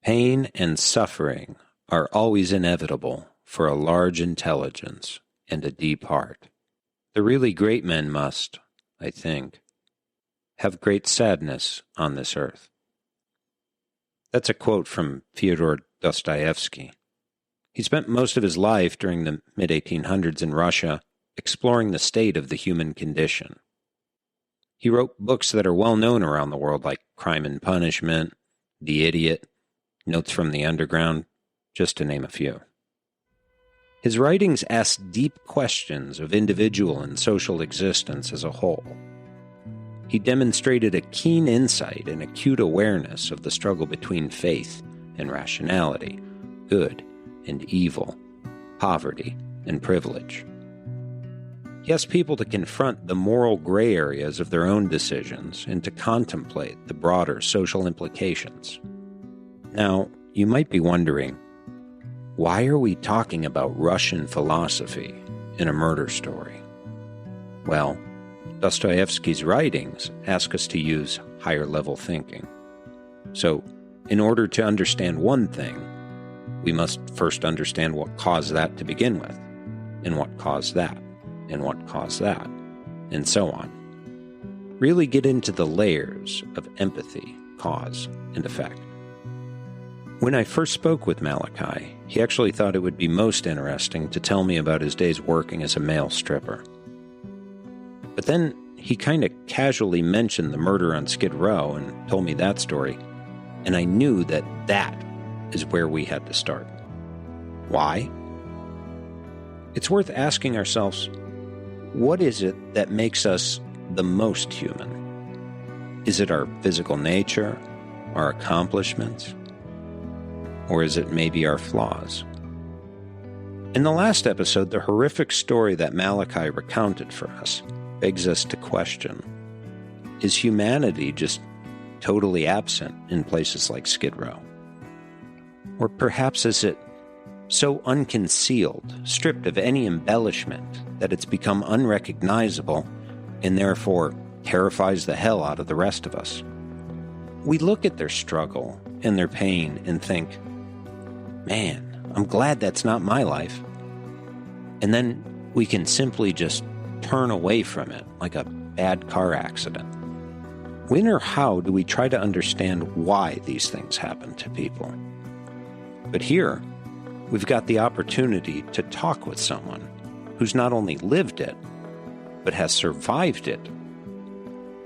Pain and suffering are always inevitable for a large intelligence and a deep heart. The really great men must, I think, have great sadness on this earth. That's a quote from Fyodor Dostoevsky. He spent most of his life during the mid-1800s in Russia exploring the state of the human condition. He wrote books that are well known around the world like Crime and Punishment, The Idiot, Notes from the Underground, just to name a few. His writings ask deep questions of individual and social existence as a whole. He demonstrated a keen insight and acute awareness of the struggle between faith and rationality, good and evil, poverty and privilege. He asked people to confront the moral gray areas of their own decisions and to contemplate the broader social implications. Now, you might be wondering, why are we talking about Russian philosophy in a murder story? Well, Dostoevsky's writings ask us to use higher-level thinking. So, in order to understand one thing, we must first understand what caused that to begin with, and what caused that, and what caused that, and so on. Really get into the layers of empathy, cause, and effect. When I first spoke with Malachi, he actually thought it would be most interesting to tell me about his days working as a male stripper. But then he kind of casually mentioned the murder on Skid Row and told me that story, and I knew that that is where we had to start. Why? It's worth asking ourselves, what is it that makes us the most human? Is it our physical nature, our accomplishments, or is it maybe our flaws? In the last episode, the horrific story that Malachi recounted for us begs us to question, is humanity just totally absent in places like Skid Row? Or perhaps is it so unconcealed, stripped of any embellishment, that it's become unrecognizable and therefore terrifies the hell out of the rest of us? We look at their struggle and their pain and think, man, I'm glad that's not my life. And then we can simply just turn away from it like a bad car accident. When or how do we try to understand why these things happen to people? But here, we've got the opportunity to talk with someone who's not only lived it, but has survived it,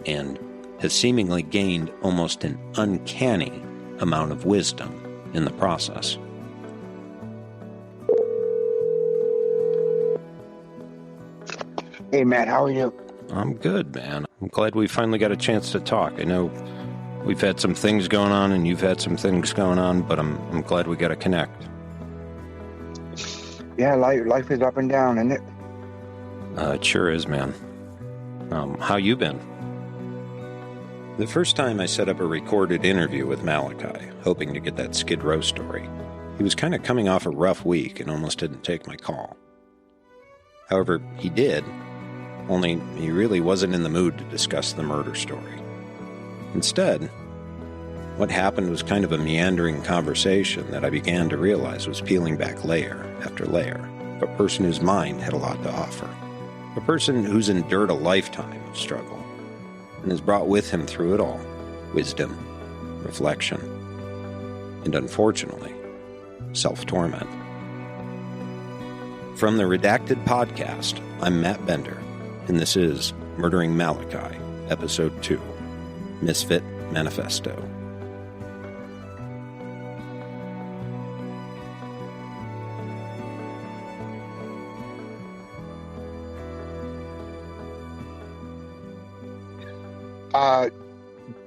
and has seemingly gained almost an uncanny amount of wisdom in the process. Hey, Matt, how are you? I'm good, man. I'm glad we finally got a chance to talk. I know we've had some things going on and you've had some things going on, but I'm glad we got to connect. Yeah, life is up and down, isn't it? It sure is, man. How you been? The first time I set up a recorded interview with Malachi, hoping to get that Skid Row story, he was kind of coming off a rough week and almost didn't take my call. However, he did, only he really wasn't in the mood to discuss the murder story. Instead, what happened was kind of a meandering conversation that I began to realize was peeling back layer after layer of a person whose mind had a lot to offer. A person who's endured a lifetime of struggle and has brought with him through it all wisdom, reflection, and unfortunately, self-torment. From the Redacted Podcast, I'm Matt Bender, and this is Murdering Malachi, Episode 2, Misfit Manifesto.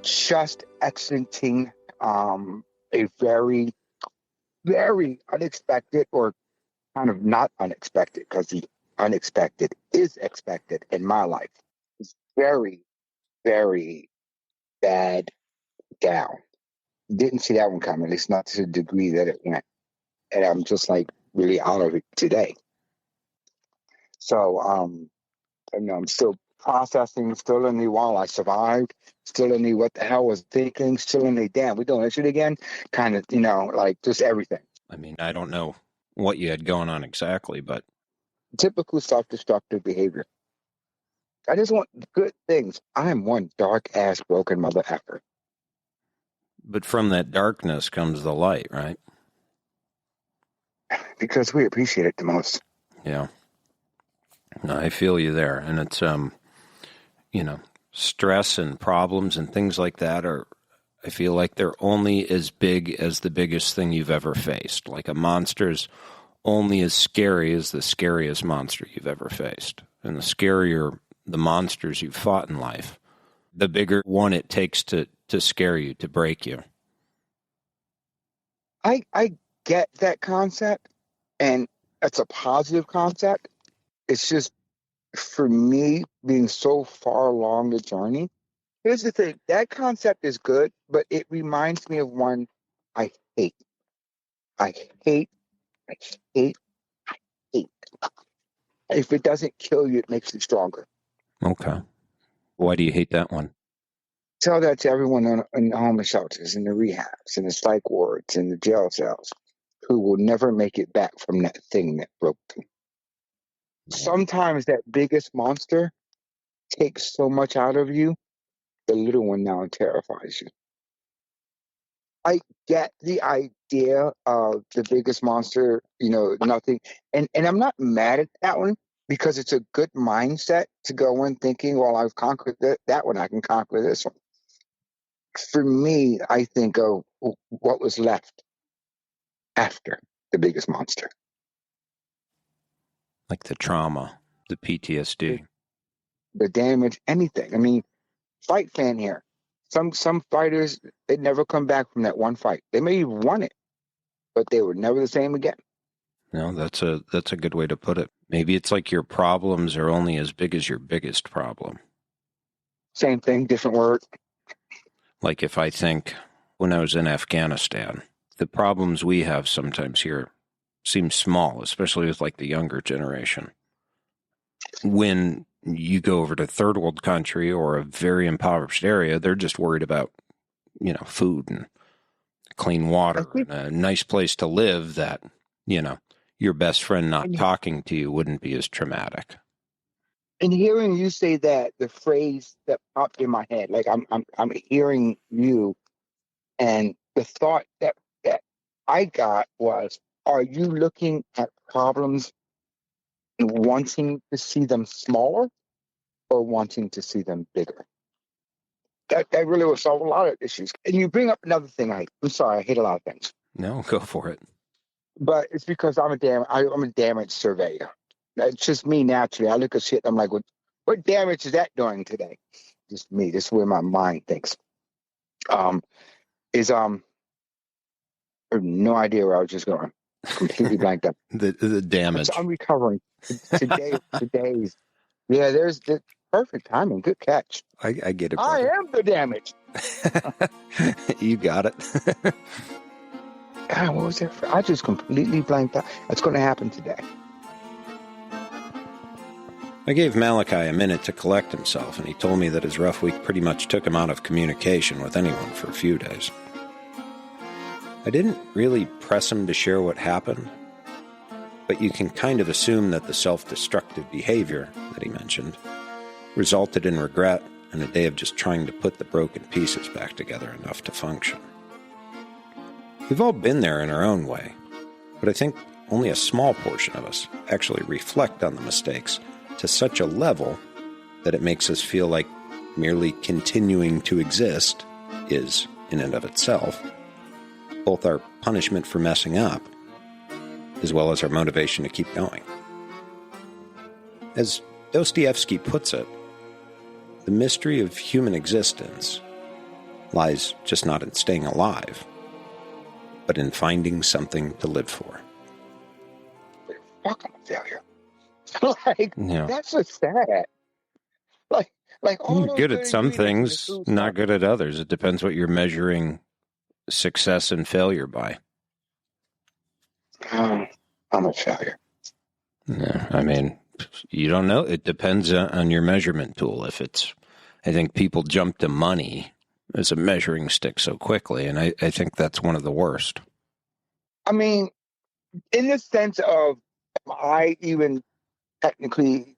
Just exiting a very, very unexpected, or kind of not unexpected, because the unexpected is expected in my life. It's very, very bad down. Didn't see that one coming, at least not to the degree that it went. And I'm just like really out of it today. So, I'm still processing, still in the while I survived, still in the what the hell was thinking, still in the damn, we doing this shit again, kind of, like just everything. I mean, I don't know what you had going on exactly, but Typical self-destructive behavior. I just want good things. I am one dark ass broken mother effer. but from that darkness comes the light, right? Because we appreciate it the most. Yeah. No, I feel you there. And it's, stress and problems and things like that I feel like they're only as big as the biggest thing you've ever faced. Like a monster's only as scary as the scariest monster you've ever faced. And the scarier the monsters you've fought in life, the bigger one it takes to scare you, to break you. I get that concept, and it's a positive concept. It's just, for me, being so far along the journey, here's the thing. That concept is good, but it reminds me of one I hate. I hate, I hate, I hate. If it doesn't kill you, it makes you stronger. Okay. Why do you hate that one? Tell that to everyone in the homeless shelters, in the rehabs, in the psych wards, in the jail cells, who will never make it back from that thing that broke them. Sometimes that biggest monster takes so much out of you, the little one now terrifies you. I get the idea of the biggest monster, nothing. And I'm not mad at that one, because it's a good mindset to go in thinking, well, I've conquered that one, I can conquer this one. For me, I think of what was left after the biggest monster. Like the trauma, the PTSD. The damage, anything. I mean, fight fan here. Some fighters, they never come back from that one fight. They may have won it, but they were never the same again. No, that's a good way to put it. Maybe it's like your problems are only as big as your biggest problem. Same thing, different word. Like if I think when I was in Afghanistan, the problems we have sometimes here seem small, especially with like the younger generation. When you go over to third world country or a very impoverished area, they're just worried about, food and clean water and a nice place to live that, your best friend not talking to you wouldn't be as traumatic. And hearing you say that, the phrase that popped in my head, like I'm hearing you, and the thought that I got was, are you looking at problems and wanting to see them smaller, or wanting to see them bigger? That really will solve a lot of issues. And you bring up another thing. I'm sorry, I hate a lot of things. No, go for it. But it's because I'm a damage surveyor. That's just me naturally. I look at shit, I'm like, what damage is that doing today? Just me. This is where my mind thinks. I have no idea where I was just going. Completely blanked up. the damage. I'm recovering. Today's. Yeah, there's the perfect timing. Good catch. I get it, brother. I am the damage. You got it. God, what was that? I just completely blanked out. That's going to happen today. I gave Malachi a minute to collect himself, and he told me that his rough week pretty much took him out of communication with anyone for a few days. I didn't really press him to share what happened, but you can kind of assume that the self-destructive behavior that he mentioned resulted in regret and a day of just trying to put the broken pieces back together enough to function. We've all been there in our own way, but I think only a small portion of us actually reflect on the mistakes to such a level that it makes us feel like merely continuing to exist is, in and of itself, both our punishment for messing up, as well as our motivation to keep going. As Dostoevsky puts it, the mystery of human existence lies just not in staying alive, but in finding something to live for. Fucking failure. That's just sad. Like all you're good at some things, not good at others. It depends what you're measuring success and failure by. I'm a failure. Yeah, I mean, You don't know. It depends on your measurement tool. I think people jump to money as a measuring stick so quickly, and I think that's one of the worst. I mean, in the sense of, am I even technically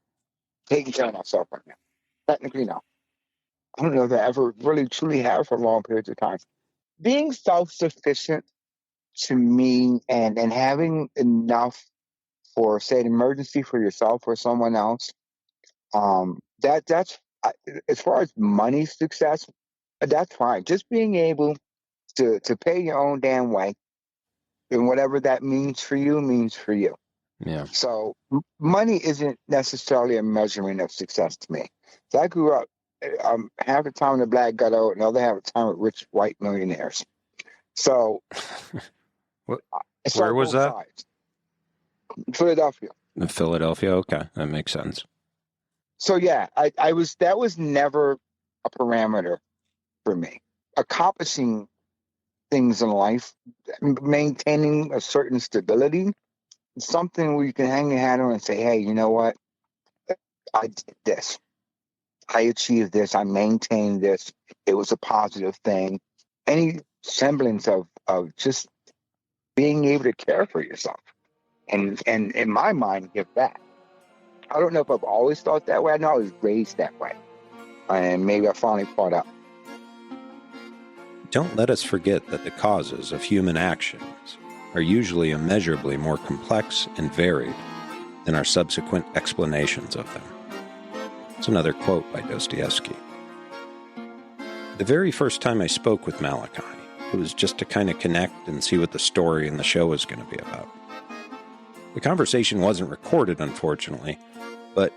taking care of myself right now? Technically, no. I don't know that I ever really truly have for long periods of time. Being self-sufficient to me and having enough for, say, an emergency for yourself or someone else, that's as far as money success, that's fine. Just being able to pay your own damn way, and whatever that means for you means for you. Yeah. So money isn't necessarily a measurement of success to me. So I grew up half the time in the black ghetto, and the other half the time with rich white millionaires. So I saw Where was both that? sides. Philadelphia. In Philadelphia? Okay, that makes sense. So yeah, that was never a parameter for me. Accomplishing things in life, maintaining a certain stability, something where you can hang your hat on and say, hey, you know what? I did this. I achieved this. I maintained this. It was a positive thing. Any semblance of just being able to care for yourself and in my mind, give back. I don't know if I've always thought that way. I know I was raised that way. And maybe I finally caught up. Don't let us forget that the causes of human actions are usually immeasurably more complex and varied than our subsequent explanations of them. It's another quote by Dostoevsky. The very first time I spoke with Malachi, it was just to kind of connect and see what the story and the show was going to be about. The conversation wasn't recorded, unfortunately, but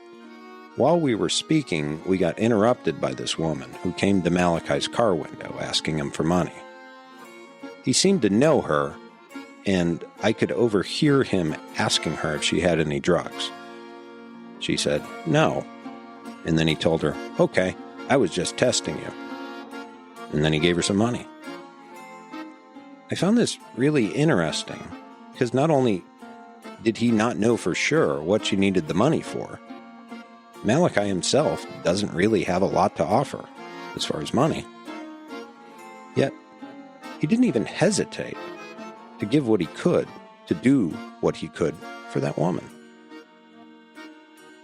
while we were speaking, we got interrupted by this woman who came to Malachi's car window asking him for money. He seemed to know her, and I could overhear him asking her if she had any drugs. She said, no. And then he told her, okay, I was just testing you. And then he gave her some money. I found this really interesting because not only did he not know for sure what she needed the money for, Malachi himself doesn't really have a lot to offer as far as money. Yet, he didn't even hesitate to give what he could, to do what he could for that woman.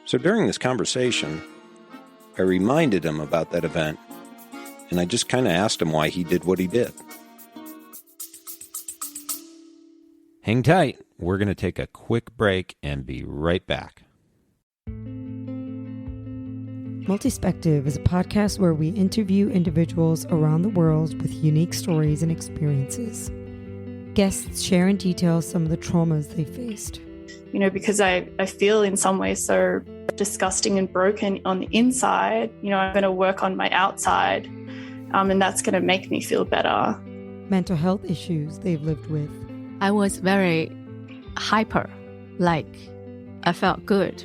So during this conversation, I reminded him about that event, and I just kind of asked him why he did what he did. Hang tight. We're going to take a quick break and be right back. Multispective is a podcast where we interview individuals around the world with unique stories and experiences. Guests share in detail some of the traumas they faced. You know, because I feel in some ways so disgusting and broken on the inside, you know, I'm going to work on my outside, and that's going to make me feel better. Mental health issues they've lived with. I was very hyper, like I felt good.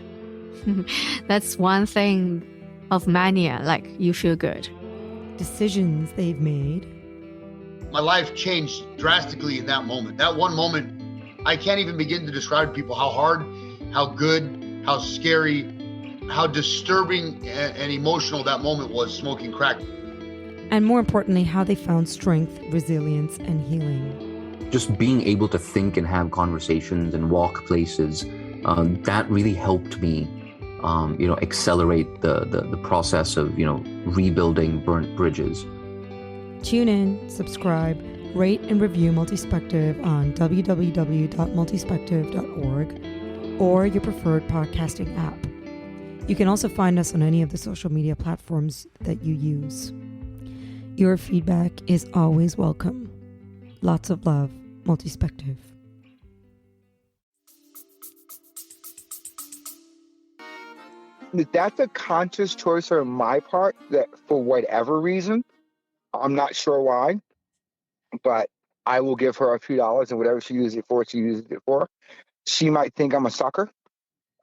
That's one thing of mania, like you feel good. Decisions they've made. My life changed drastically in that moment. That one moment, I can't even begin to describe to people how hard, how good, how scary, how disturbing and emotional that moment was smoking crack. And more importantly, how they found strength, resilience, and healing. Just being able to think and have conversations and walk places, that really helped me accelerate the process of, rebuilding burnt bridges. Tune in, subscribe, rate, and review Multispective on www.multispective.org or your preferred podcasting app. You can also find us on any of the social media platforms that you use. Your feedback is always welcome. Lots of love, Multispective. That's a conscious choice on my part that for whatever reason, I'm not sure why, but I will give her a few dollars and whatever she uses it for, she uses it for. She might think I'm a sucker.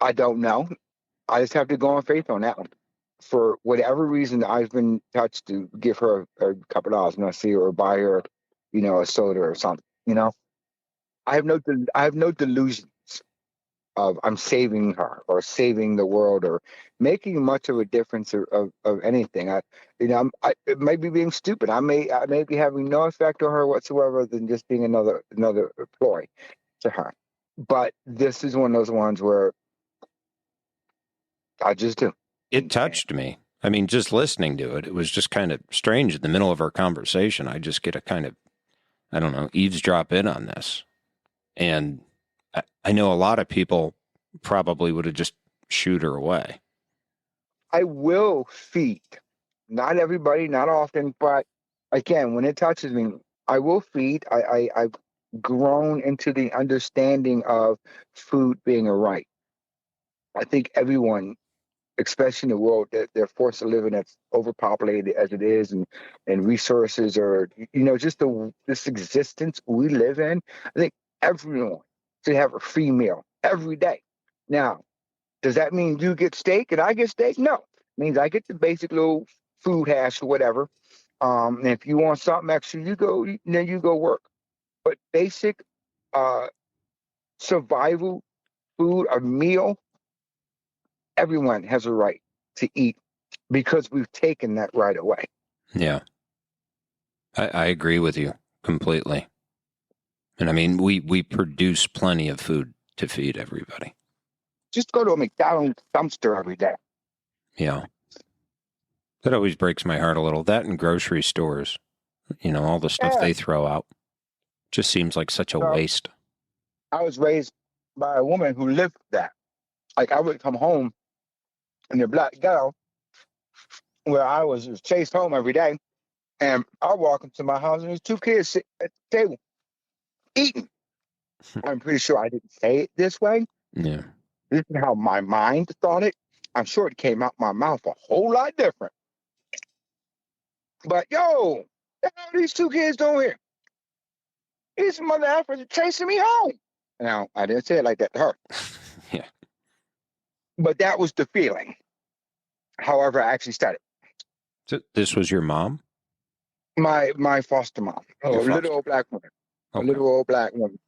I don't know. I just have to go on faith on that one. For whatever reason, I've been touched to give her a couple dollars, see her or buy her, a soda or something. I have no delusions. I'm saving her or saving the world or making much of a difference of anything. It may be being stupid. I may be having no effect on her whatsoever than just being another ploy to her. But this is one of those ones where I just do. It touched me. I mean, just listening to it, it was just kind of strange in the middle of our conversation. I just get a kind of, I don't know, eavesdrop in on this. And I know a lot of people probably would have just shooed her away. I will feed. Not everybody, not often, but again, when it touches me, I will feed. I've grown into the understanding of food being a right. I think everyone, especially in the world that they're forced to live in that's overpopulated as it is, and resources or just this existence we live in, I think everyone should have a free meal every day. Now, does that mean you get steak and I get steak? No. It means I get the basic little food hash or whatever. And if you want something extra, you go work. But basic survival food, a meal, everyone has a right to eat because we've taken that right away. Yeah. I agree with you completely. And I mean, we produce plenty of food to feed everybody. Just go to a McDonald's dumpster every day. Yeah. That always breaks my heart a little. That in grocery stores, all the stuff they throw out just seems like such a waste. I was raised by a woman who lived that. Like, I would come home in the black ghetto where I was chased home every day, and I walk into my house and there's two kids sitting at the table eating. I'm pretty sure I didn't say it this way. Yeah. This is how my mind thought it. I'm sure it came out my mouth a whole lot different. But what the hell are these two kids doing here? These mother effers are chasing me home. Now, I didn't say it like that to her. Yeah. But that was the feeling. However, I actually said it. So this was your mom? My foster mom. Little old black woman. Okay. A little old black woman.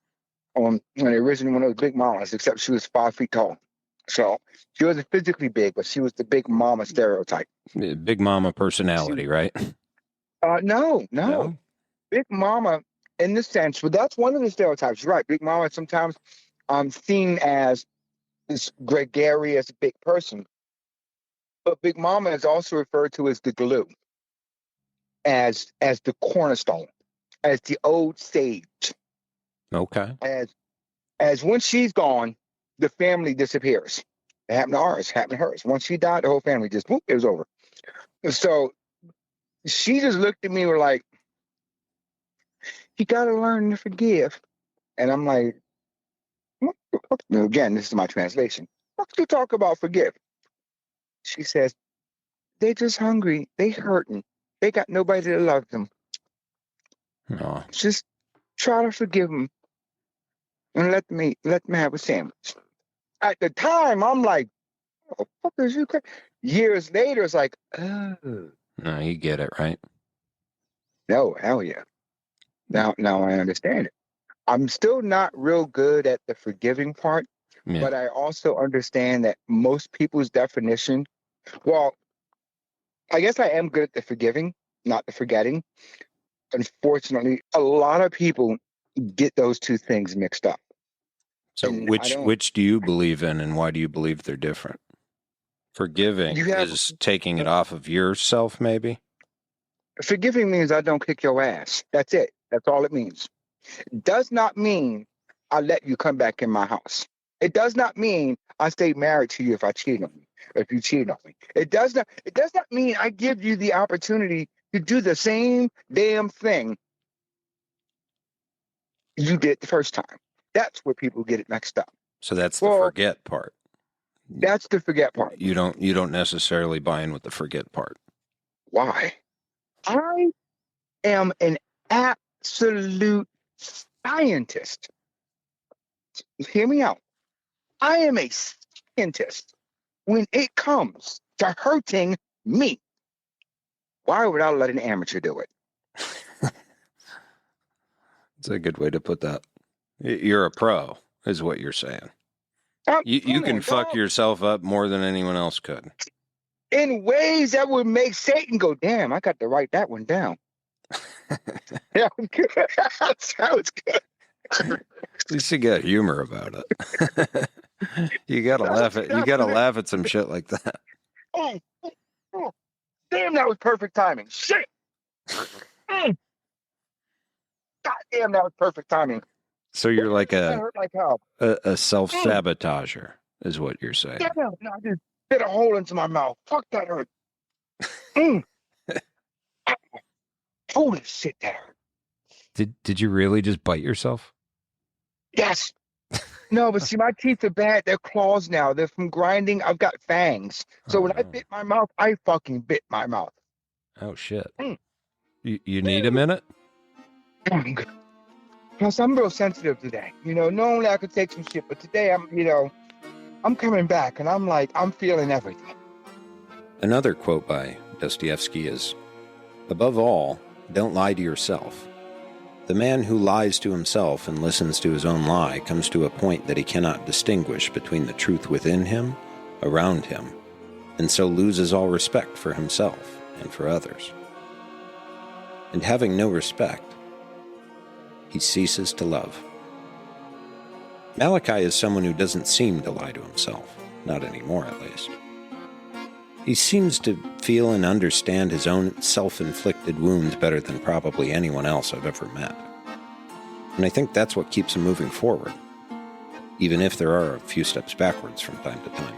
And originally one of those big mamas, except she was 5 feet tall. So she wasn't physically big, but she was the big mama stereotype. Big mama personality, right? No. Big mama in the sense, but that's one of the stereotypes. You're right. Big mama is sometimes seen as this gregarious big person. But big mama is also referred to as the glue, as the cornerstone, as the old sage. Okay. As when she's gone, the family disappears. It happened to ours, happened to hers. Once she died, the whole family just, whoop, it was over. So she just looked at me and was like, you got to learn to forgive. And I'm like, again, this is my translation. What do you talk about forgive? She says, they just hungry. They hurting. They got nobody to love them. Oh. Just try to forgive them and let me have a sandwich. At the time, I'm like, oh, fuck is you crazy? Years later, it's like, oh. No, you get it, right? No, hell yeah. Now I understand it. I'm still not real good at the forgiving part, but I also understand that most people's definition, well, I guess I am good at the forgiving, not the forgetting. Unfortunately, a lot of people get those two things mixed up. So which do you believe in, and why do you believe they're different? Forgiving is taking it off of yourself, maybe? Forgiving means I don't kick your ass. That's it. That's all it means. It does not mean I let you come back in my house. It does not mean I stay married to you if I cheat on you, if you cheat on me. It does not mean I give you the opportunity to do the same damn thing you did the first time. That's where people get it mixed up. So that's the forget part. That's the forget part. You don't necessarily buy in with the forget part. Why? I am an absolute scientist. Hear me out. I am a scientist when it comes to hurting me. Why would I let an amateur do it? That's a good way to put that. You're a pro, is what you're saying. You can fuck yourself up more than anyone else could. In ways that would make Satan go, damn, I got to write that one down. Yeah, good. That was good. At least you got humor about it. You gotta laugh at some shit like that. Oh, damn, that was perfect timing. Shit. God damn, that was perfect timing. So you're like That hurt like hell. a self-sabotager, is what you're saying. Yeah, no, I just hit a hole into my mouth. Fuck, that hurt. Holy shit, that hurt. Did you really just bite yourself? Yes. No, but see, my teeth are bad. They're claws now. They're from grinding. I've got fangs. So when I bit my mouth, I fucking bit my mouth. Oh, shit. You need a minute? Plus, I'm real sensitive today. Normally I could take some shit, but today I'm coming back and I'm feeling everything. Another quote by Dostoevsky is, "Above all, don't lie to yourself. The man who lies to himself and listens to his own lie comes to a point that he cannot distinguish between the truth within him, around him, and so loses all respect for himself and for others. And having no respect, he ceases to love." Malachi is someone who doesn't seem to lie to himself, not anymore at least. He seems to feel and understand his own self-inflicted wounds better than probably anyone else I've ever met. And I think that's what keeps him moving forward, even if there are a few steps backwards from time to time.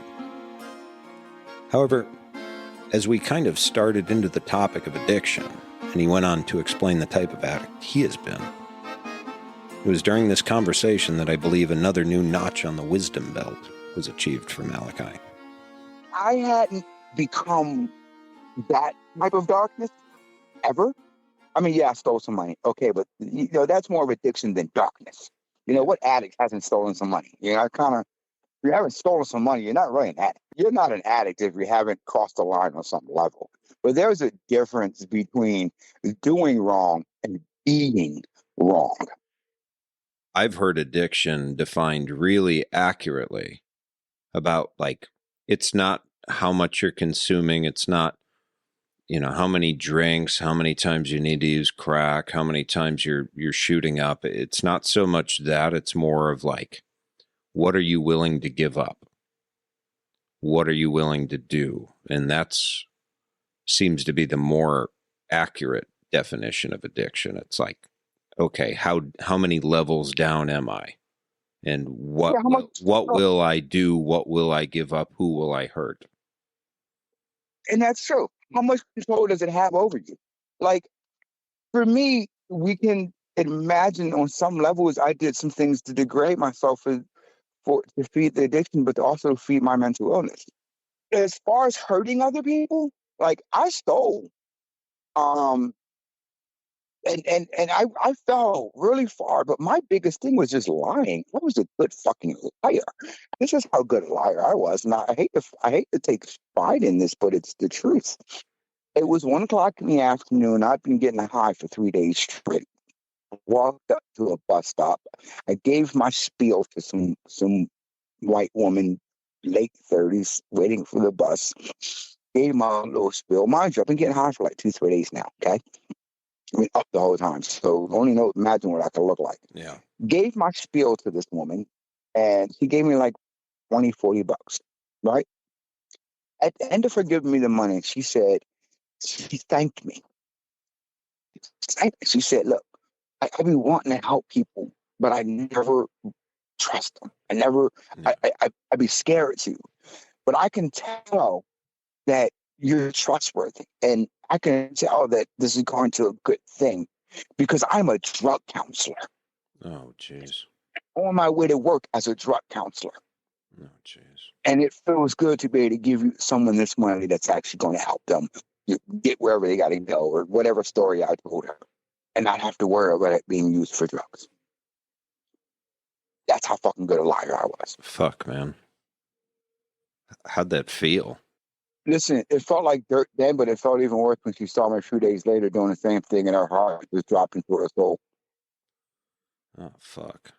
However, as we kind of started into the topic of addiction, and he went on to explain the type of addict he has been, it was during this conversation that I believe another new notch on the wisdom belt was achieved for Malachi. I hadn't become that type of darkness ever. I mean, yeah, I stole some money. Okay, but that's more of addiction than darkness. What addict hasn't stolen some money? If you haven't stolen some money, you're not really an addict. You're not an addict if you haven't crossed the line on some level. But there's a difference between doing wrong and being wrong. I've heard addiction defined really accurately about, it's not how much you're consuming. It's not, how many drinks, how many times you need to use crack, how many times you're shooting up. It's not so much that. It's more of what are you willing to give up? What are you willing to do? And that's seems to be the more accurate definition of addiction. It's okay, how many levels down am I? And what will I do? What will I give up? Who will I hurt? And that's true. How much control does it have over you? For me, we can imagine on some levels I did some things to degrade myself to feed the addiction, but to also feed my mental illness. As far as hurting other people, I stole. And I fell really far, but my biggest thing was just lying. I was a good fucking liar. This is how good a liar I was. And I hate to take pride in this, but it's the truth. It was 1:00 in the afternoon. I'd been getting high for 3 days straight. Walked up to a bus stop. I gave my spiel to some white woman, late 30s, waiting for the bus. Gave my little spiel. Mind you, I've been getting high for 2-3 days now. Okay. I mean, up the whole time. So imagine what I could look like. Yeah. Gave my spiel to this woman, and she gave me $20-$40, right? At the end of her giving me the money, she said, she thanked me. She said, look, I be wanting to help people, but I never trust them. I be scared to. But I can tell that you're trustworthy. And I can tell that this is going to a good thing because I'm a drug counselor. Oh, jeez. On my way to work as a drug counselor. Oh, jeez. And it feels good to be able to give someone this money that's actually going to help them get wherever they got to go or whatever story I told her and not have to worry about it being used for drugs. That's how fucking good a liar I was. Fuck, man. How'd that feel? Listen, it felt like dirt then, but it felt even worse when she saw me a few days later doing the same thing and her heart was dropping to her soul. Oh, fuck.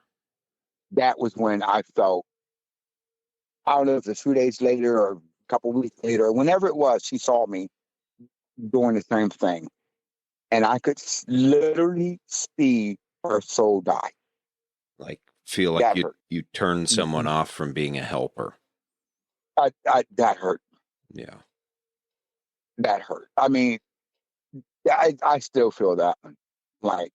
That was when I felt I don't know if it's 2 days later or a couple weeks later, or whenever it was, she saw me doing the same thing. And I could literally see her soul die. Like, feel like That you hurt. you turn someone off from being a helper. That hurt. Yeah. That hurt. I mean, I still feel that one. Like,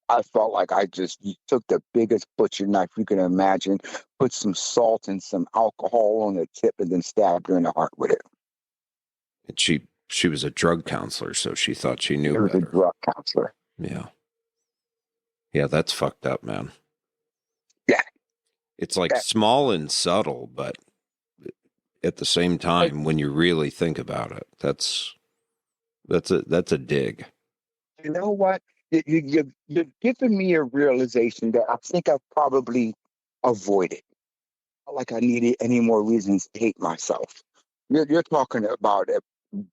I felt like I just took the biggest butcher knife you can imagine, put some salt and some alcohol on the tip, and then stabbed her in the heart with it. And she was a drug counselor, so she thought she knew It was better. a drug counselor. Yeah. Yeah, that's fucked up, man. Yeah. It's like small and subtle, but at the same time, when you really think about it, that's a dig. You know what? You've given me a realization that I think I've probably avoided. Not like I needed any more reasons to hate myself. You're talking about a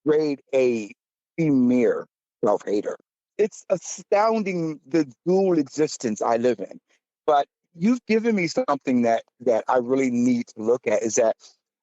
grade A premier self-hater. It's astounding the dual existence I live in. But you've given me something that I really need to look at, is that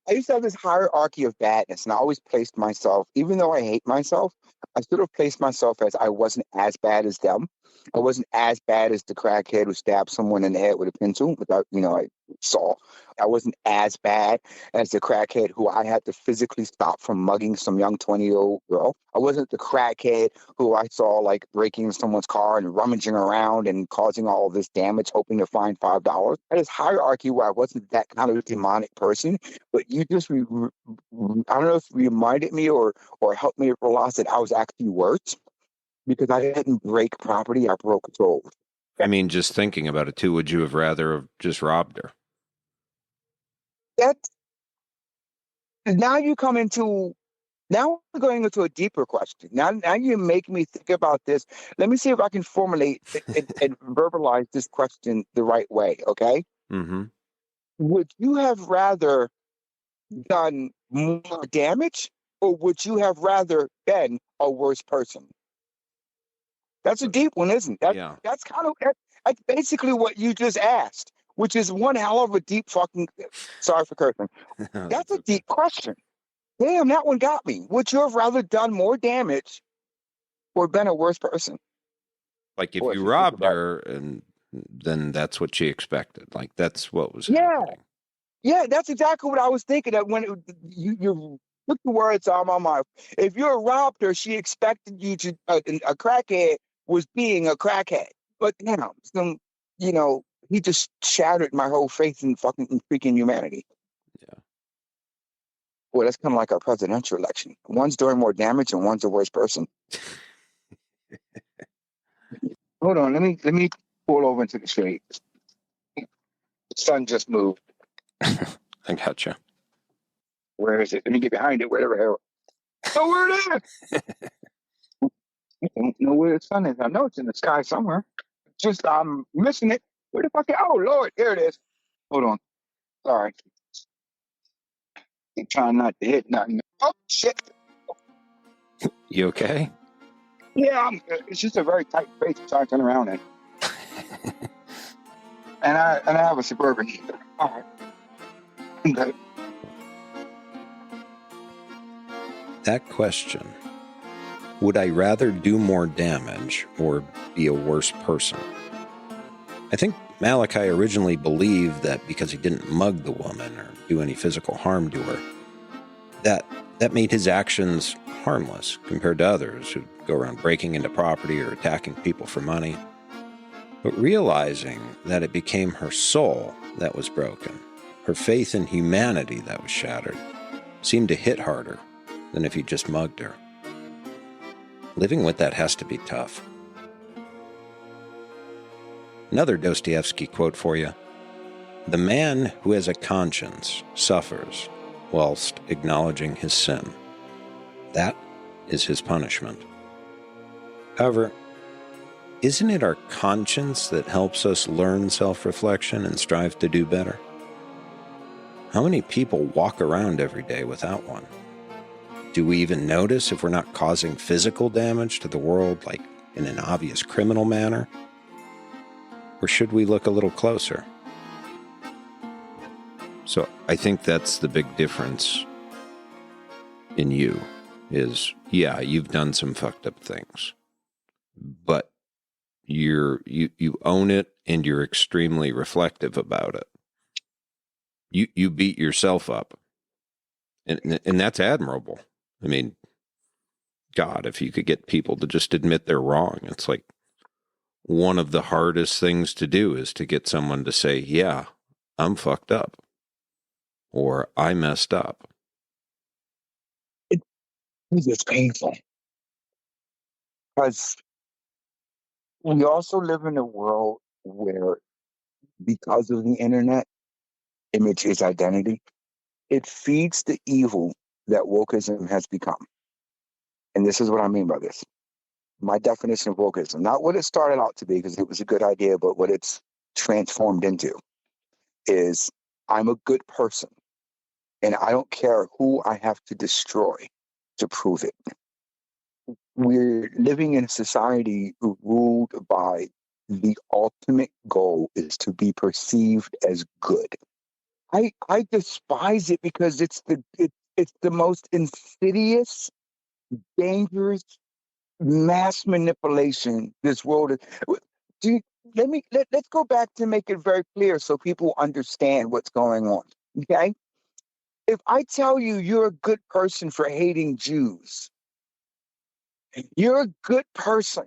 I used to have this hierarchy of badness, and I always placed myself, even though I hate myself, I sort of placed myself as I wasn't as bad as them. I wasn't as bad as the crackhead who stabbed someone in the head with a pencil without, I saw. I wasn't as bad as the crackhead who I had to physically stop from mugging some young 20-year-old girl. I wasn't the crackhead who I saw like breaking into someone's car and rummaging around and causing all this damage, hoping to find $5. I had this hierarchy where I wasn't that kind of demonic person, but you just, I don't know if you reminded me or helped me realize that I was actually worse because I didn't break property, I broke souls. I mean, just thinking about it too, would you have rather have just robbed her? Now we're going into a deeper question. Now you make me think about this. Let me see if I can formulate and verbalize this question the right way, okay? Mm-hmm. Would you have rather done more damage, or would you have rather been a worse person? That's a deep one, isn't it? Yeah. That's basically what you just asked, which is one hell of a deep fucking, sorry for cursing. That's a deep question. Damn, that one got me. Would you have rather done more damage or been a worse person? Like if you robbed her, and then that's what she expected. Like that's what was happening. Yeah, that's exactly what I was thinking. That when you put the words out of my mouth. If you robbed her, she expected you to. A crackhead was being a crackhead, but he just shattered my whole faith in fucking freaking humanity. Yeah. Well, that's kind of like our presidential election. One's doing more damage, and one's a worse person. Hold on, let me pull over into the shade. The sun just moved. I gotcha. Where is it? Let me get behind it, wherever hell. Know where it is. I don't know where the sun is. I know it's in the sky somewhere. Just I'm missing it. Where the fuck? Oh Lord, there it is. Hold on. Sorry. I'm trying not to hit nothing. Oh shit. You okay? Yeah, it's just a very tight space to try to turn around in. and I have a Suburban. All right. Okay. That question, would I rather do more damage or be a worse person? I think Malachi originally believed that because he didn't mug the woman or do any physical harm to her, that made his actions harmless compared to others who go around breaking into property or attacking people for money. But realizing that it became her soul that was broken, her faith in humanity that was shattered, seemed to hit harder than if he just mugged her. Living with that has to be tough. Another Dostoevsky quote for you. The man who has a conscience suffers whilst acknowledging his sin. That is his punishment. However, isn't it our conscience that helps us learn self-reflection and strive to do better? How many people walk around every day without one? Do we even notice if we're not causing physical damage to the world, like in an obvious criminal manner? Or should we look a little closer? So I think that's the big difference in you is, yeah, you've done some fucked up things, but you own it and you're extremely reflective about it. You beat yourself up, and that's admirable. I mean, God, if you could get people to just admit they're wrong, it's like one of the hardest things to do is to get someone to say, yeah, I'm fucked up, or I messed up. It's painful because we also live in a world where, because of the internet, image is identity. It feeds the evil that wokeism has become. And this is what I mean by this. My definition of wokeism, not what it started out to be, because it was a good idea, but what it's transformed into is I'm a good person and I don't care who I have to destroy to prove it. We're living in a society ruled by the ultimate goal is to be perceived as good. I despise it because it's the most insidious, dangerous mass manipulation this world is. Do you, let's go back to make it very clear so people understand what's going on. Okay, if I tell you you're a good person for hating Jews, you're a good person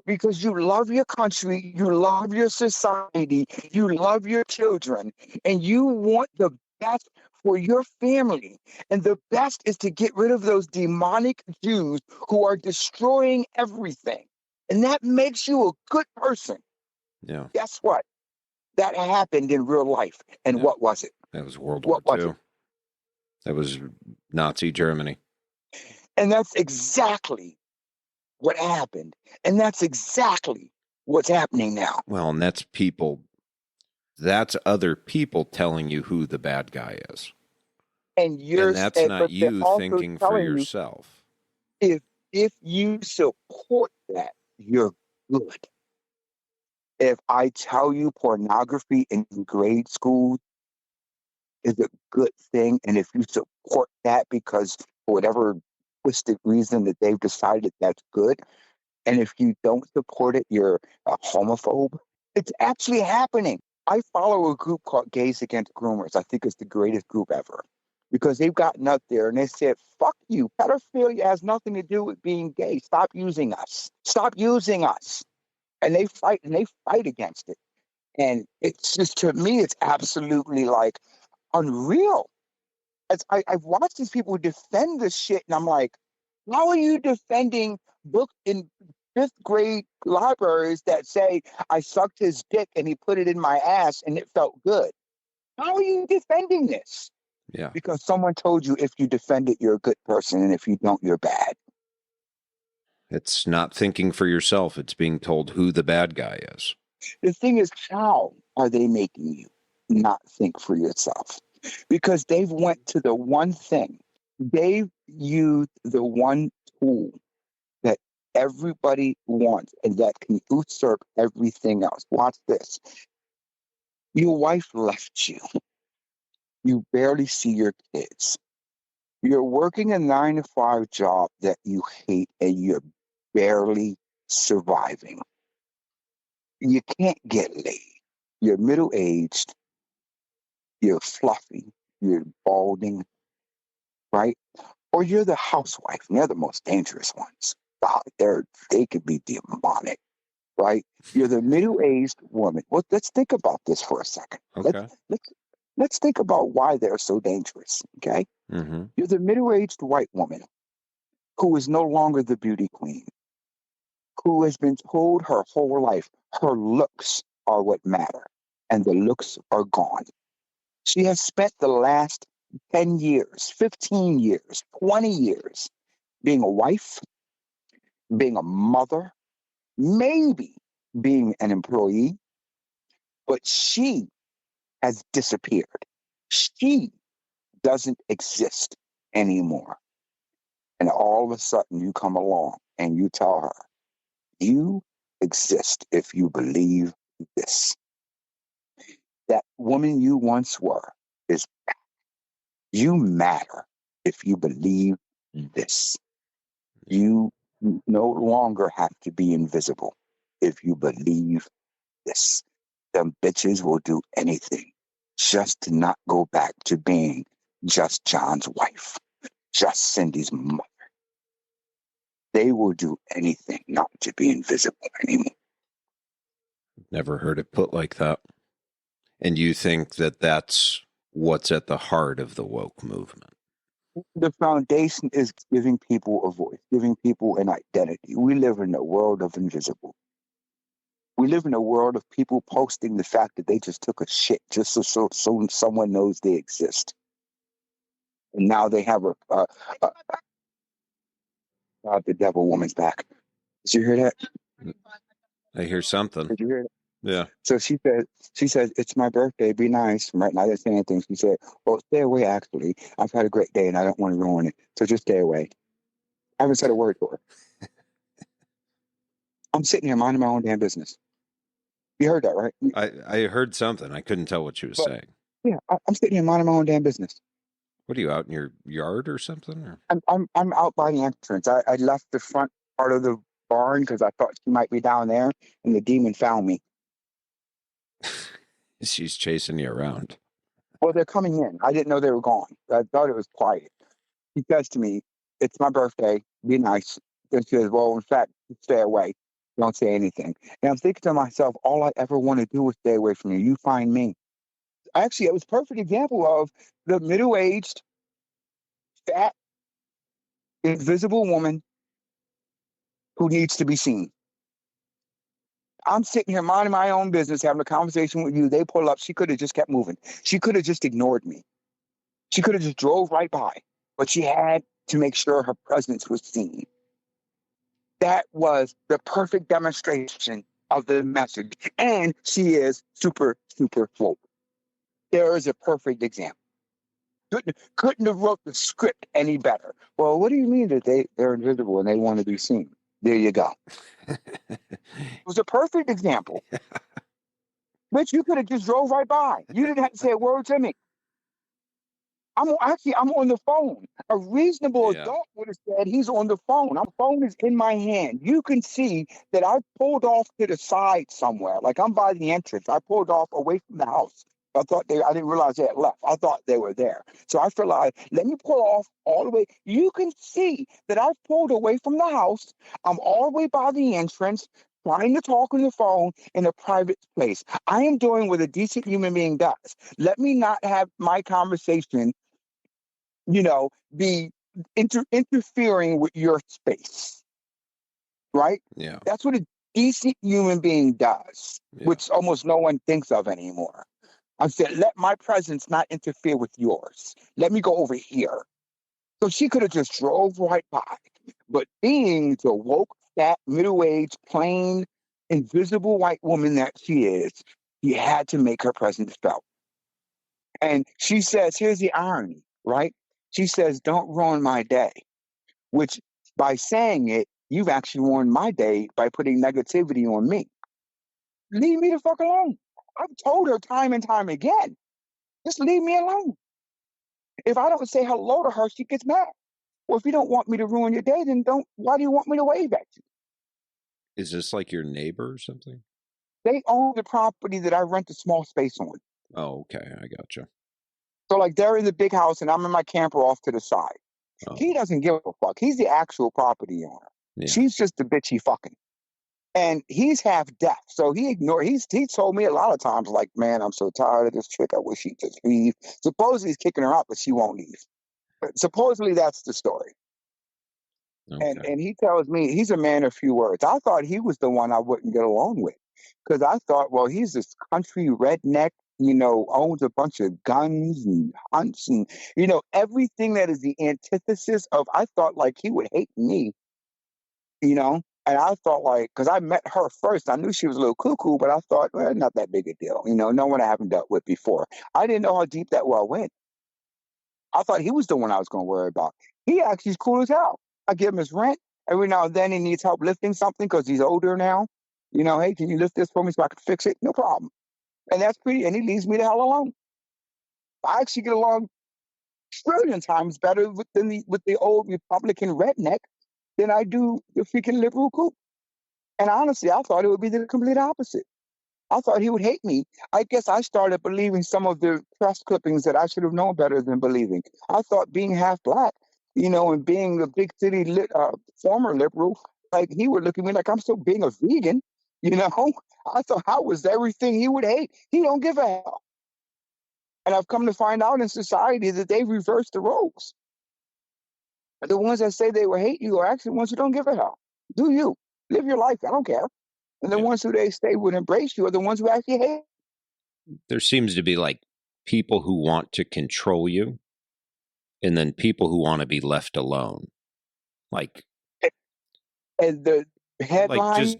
because you love your country, you love your society, you love your children, and you want the best for your family. And the best is to get rid of those demonic Jews who are destroying everything. And that makes you a good person. Yeah. Guess what? That happened in real life. And Yeah. what was it? That was World What War was II. it? That was Nazi Germany. And that's exactly what happened. And that's exactly what's happening now. Well, and that's other people telling you who the bad guy is. And that's not you thinking for yourself. If you support that, you're good. If I tell you pornography in grade school is a good thing, and if you support that because for whatever twisted reason that they've decided that's good, and if you don't support it, you're a homophobe. It's actually happening. I follow a group called Gays Against Groomers. I think it's the greatest group ever because they've gotten up there and they said, fuck you. Pedophilia has nothing to do with being gay. Stop using us. Stop using us. And they fight against it. And it's just, to me, it's absolutely like unreal. I've watched these people defend this shit, and I'm like, how are you defending books in fifth grade libraries that say I sucked his dick and he put it in my ass and it felt good? How are you defending this? Yeah. Because someone told you if you defend it, you're a good person, and if you don't, you're bad. It's not thinking for yourself. It's being told who the bad guy is. The thing is, how are they making you not think for yourself? Because they've went to the one thing. They've used the one tool that everybody wants and that can usurp everything else. Watch this. Your wife left you. You barely see your kids. You're working a 9-to-5 job that you hate and you're barely surviving. You can't get laid. You're middle-aged. You're fluffy. You're balding, right? Or you're the housewife, and they're the most dangerous ones. God, they could be demonic, right? You're the middle-aged woman. Well, let's think about this for a second. Okay. Let's think about why they're so dangerous, okay? Mm-hmm. You're the middle-aged white woman who is no longer the beauty queen, who has been told her whole life her looks are what matter, and the looks are gone. She has spent the last 10 years, 15 years, 20 years being a wife, being a mother, maybe being an employee, but she has disappeared. She doesn't exist anymore. And all of a sudden you come along and you tell her, you exist if you believe this. That woman you once were, is back. You matter if you believe this. You no longer have to be invisible if you believe this. Them bitches will do anything just to not go back to being just John's wife, just Cindy's mother. They will do anything not to be invisible anymore. Never heard it put like that. And you think that that's what's at the heart of the woke movement? The foundation is giving people a voice, giving people an identity. We live in a world of invisible. We live in a world of people posting the fact that they just took a shit just so someone knows they exist. And now they have the devil woman's back. Did you hear that? I hear something. Did you hear that? Yeah. So she said, it's my birthday, be nice. Right now, I didn't say anything. She said, well, stay away, actually. I've had a great day and I don't want to ruin it. So just stay away. I haven't said a word to her. I'm sitting here minding my own damn business. You heard that, right? I heard something. I couldn't tell what she was saying. Yeah, I'm sitting here minding my own damn business. What are you, out in your yard or something? Or? I'm out by the entrance. I left the front part of the barn because I thought she might be down there, and the demon found me. She's chasing you around. Well, they're coming in. I didn't know they were gone. I thought it was quiet. She says to me, it's my birthday. Be nice. Then she says, well, in fact, stay away. Don't say anything. And I'm thinking to myself, all I ever want to do is stay away from you. You find me. Actually, it was a perfect example of the middle-aged, fat, invisible woman who needs to be seen. I'm sitting here minding my own business, having a conversation with you. They pull up. She could have just kept moving. She could have just ignored me. She could have just drove right by. But she had to make sure her presence was seen. That was the perfect demonstration of the message. And she is super, super woke. There is a perfect example. Couldn't have wrote the script any better. Well, what do you mean that they're invisible and they want to be seen? There you go. It was a perfect example. But you could have just drove right by. You didn't have to say a word to me. I'm on the phone. A reasonable adult would have said he's on the phone. My phone is in my hand. You can see that I pulled off to the side somewhere. Like I'm by the entrance. I pulled off away from the house. I didn't realize they had left. I thought they were there. So I realized, let me pull off all the way. You can see that I've pulled away from the house. I'm all the way by the entrance, trying to talk on the phone in a private place. I am doing what a decent human being does. Let me not have my conversation, be interfering with your space. Right? Yeah. That's what a decent human being does, which almost no one thinks of anymore. I said, let my presence not interfere with yours. Let me go over here. So she could have just drove right by. But being the woke, fat, middle-aged, plain, invisible white woman that she is, she had to make her presence felt. And she says, here's the irony, right? She says, don't ruin my day. Which, by saying it, you've actually ruined my day by putting negativity on me. Leave me the fuck alone. I've told her time and time again. Just leave me alone. If I don't say hello to her, she gets mad. Well, if you don't want me to ruin your day, then why do you want me to wave at you? Is this like your neighbor or something? They own the property that I rent a small space on. Oh, okay. I gotcha. So like they're in the big house and I'm in my camper off to the side. Oh. He doesn't give a fuck. He's the actual property owner. Yeah. She's just the bitch he fucking. And he's half deaf, so he told me a lot of times, like, man, I'm so tired of this chick. I wish she'd just leave. Supposedly he's kicking her out, but she won't leave. But supposedly that's the story. Okay. And he tells me he's a man of few words. I thought he was the one I wouldn't get along with. Because I thought, well, he's this country redneck, owns a bunch of guns and hunts and, everything that is the antithesis of, I thought like he would hate me, And I thought because I met her first, I knew she was a little cuckoo, but I thought, well, not that big a deal. No one I haven't dealt with before. I didn't know how deep that well went. I thought he was the one I was going to worry about. He actually is cool as hell. I give him his rent. Every now and then he needs help lifting something because he's older now. Hey, can you lift this for me so I can fix it? No problem. And that's pretty, and he leaves me the hell alone. I actually get along trillion times better with the old Republican redneck than I do the freaking liberal kook. And honestly, I thought it would be the complete opposite. I thought he would hate me. I guess I started believing some of the press clippings that I should have known better than believing. I thought being half black, and being the big city former liberal, like he would look at me like I'm still being a vegan. I thought I was everything he would hate. He don't give a hell. And I've come to find out in society that they've reversed the roles. The ones that say they will hate you are actually the ones who don't give a hell. Do you? Live your life. I don't care. And the ones who they say would embrace you are the ones who actually hate. There seems to be like people who want to control you and then people who want to be left alone. Like, and the headlines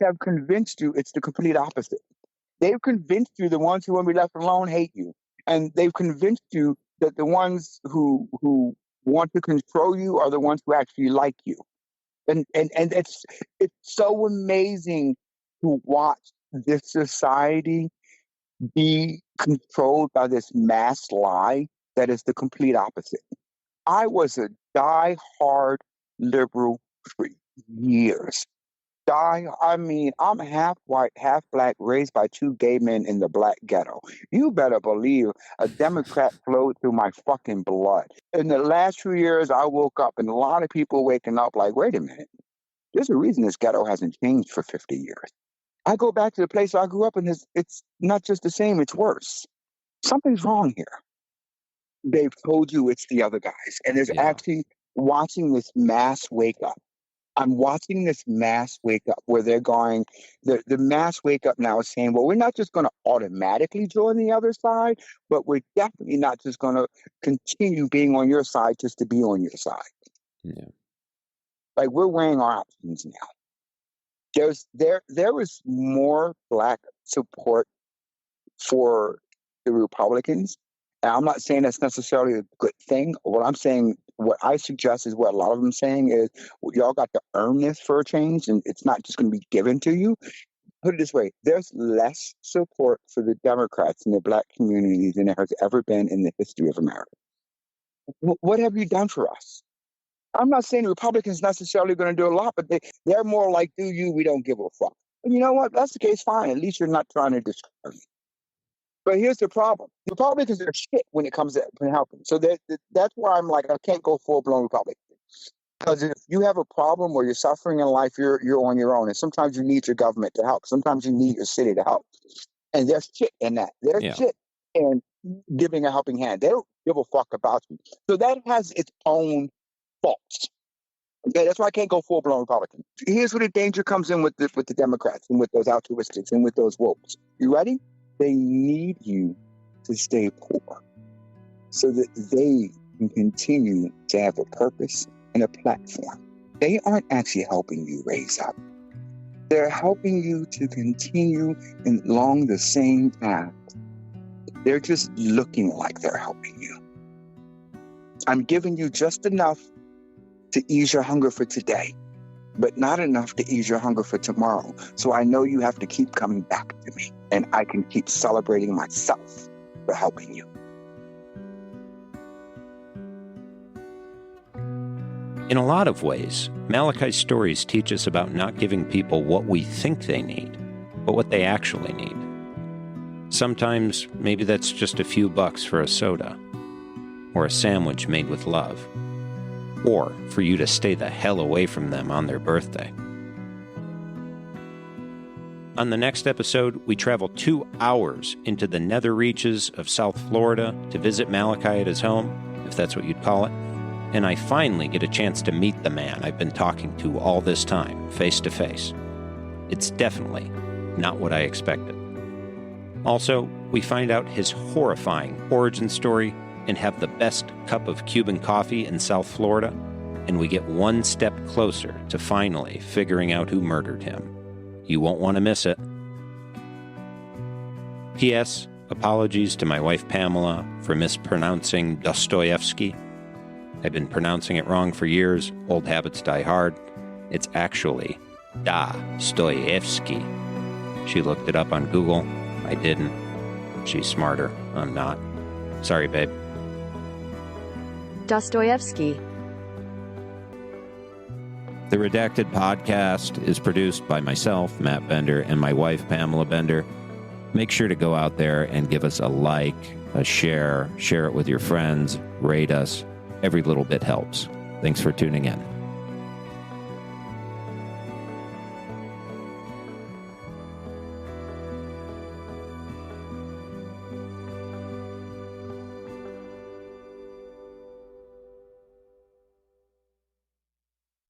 have convinced you it's the complete opposite. They've convinced you the ones who want to be left alone hate you. And they've convinced you that the ones who want to control you are the ones who actually like you. And it's so amazing to watch this society be controlled by this mass lie that is the complete opposite. I was a die-hard liberal for years. I'm half white, half black, raised by two gay men in the black ghetto. You better believe a Democrat flowed through my fucking blood. In the last few years, I woke up and a lot of people waking up like, wait a minute. There's a reason this ghetto hasn't changed for 50 years. I go back to the place I grew up and it's not just the same, it's worse. Something's wrong here. They've told you it's the other guys. And there's actually watching this mass wake up. I'm watching this mass wake up where they're going, the mass wake up now is saying, well, we're not just going to automatically join the other side, but we're definitely not just going to continue being on your side just to be on your side. Yeah. Like we're weighing our options now. There was more black support for the Republicans. And I'm not saying that's necessarily a good thing. What I suggest is what a lot of them saying is, well, y'all got to earn this for a change, and it's not just going to be given to you. Put it this way, there's less support for the Democrats in the black community than there has ever been in the history of America. What have you done for us? I'm not saying the Republicans necessarily going to do a lot, but they're more like, do you, we don't give a fuck. And you know what? That's the case, fine. At least you're not trying to destroy me. But here's the problem. Republicans are shit when it comes to helping. So that's why I'm like, I can't go full-blown Republican. Because if you have a problem where you're suffering in life, you're on your own. And sometimes you need your government to help. Sometimes you need your city to help. And there's shit in that. There's shit in giving a helping hand. They don't give a fuck about you. So that has its own faults. Okay, that's why I can't go full-blown Republican. Here's where the danger comes in with the Democrats and with those altruistics and with those wokes. You ready? They need you to stay poor so that they can continue to have a purpose and a platform. They aren't actually helping you raise up. They're helping you to continue along the same path. They're just looking like they're helping you. I'm giving you just enough to ease your hunger for today, but not enough to ease your hunger for tomorrow. So I know you have to keep coming back to me, and I can keep celebrating myself for helping you. In a lot of ways, Malachi's stories teach us about not giving people what we think they need, but what they actually need. Sometimes, maybe that's just a few bucks for a soda, or a sandwich made with love, or for you to stay the hell away from them on their birthday. On the next episode, we travel 2 hours into the nether reaches of South Florida to visit Malachi at his home, if that's what you'd call it, and I finally get a chance to meet the man I've been talking to all this time, face to face. It's definitely not what I expected. Also, we find out his horrifying origin story and have the best cup of Cuban coffee in South Florida, and we get one step closer to finally figuring out who murdered him. You won't want to miss it. P.S. Apologies to my wife Pamela for mispronouncing Dostoevsky. I've been pronouncing it wrong for years. Old habits die hard. It's actually Dostoevsky. She looked it up on Google. I didn't. She's smarter. I'm not. Sorry, babe. Dostoevsky. The Redacted Podcast is produced by myself, Matt Bender, and my wife, Pamela Bender. Make sure to go out there and give us a like, a share it with your friends, rate us. Every little bit helps. Thanks for tuning in.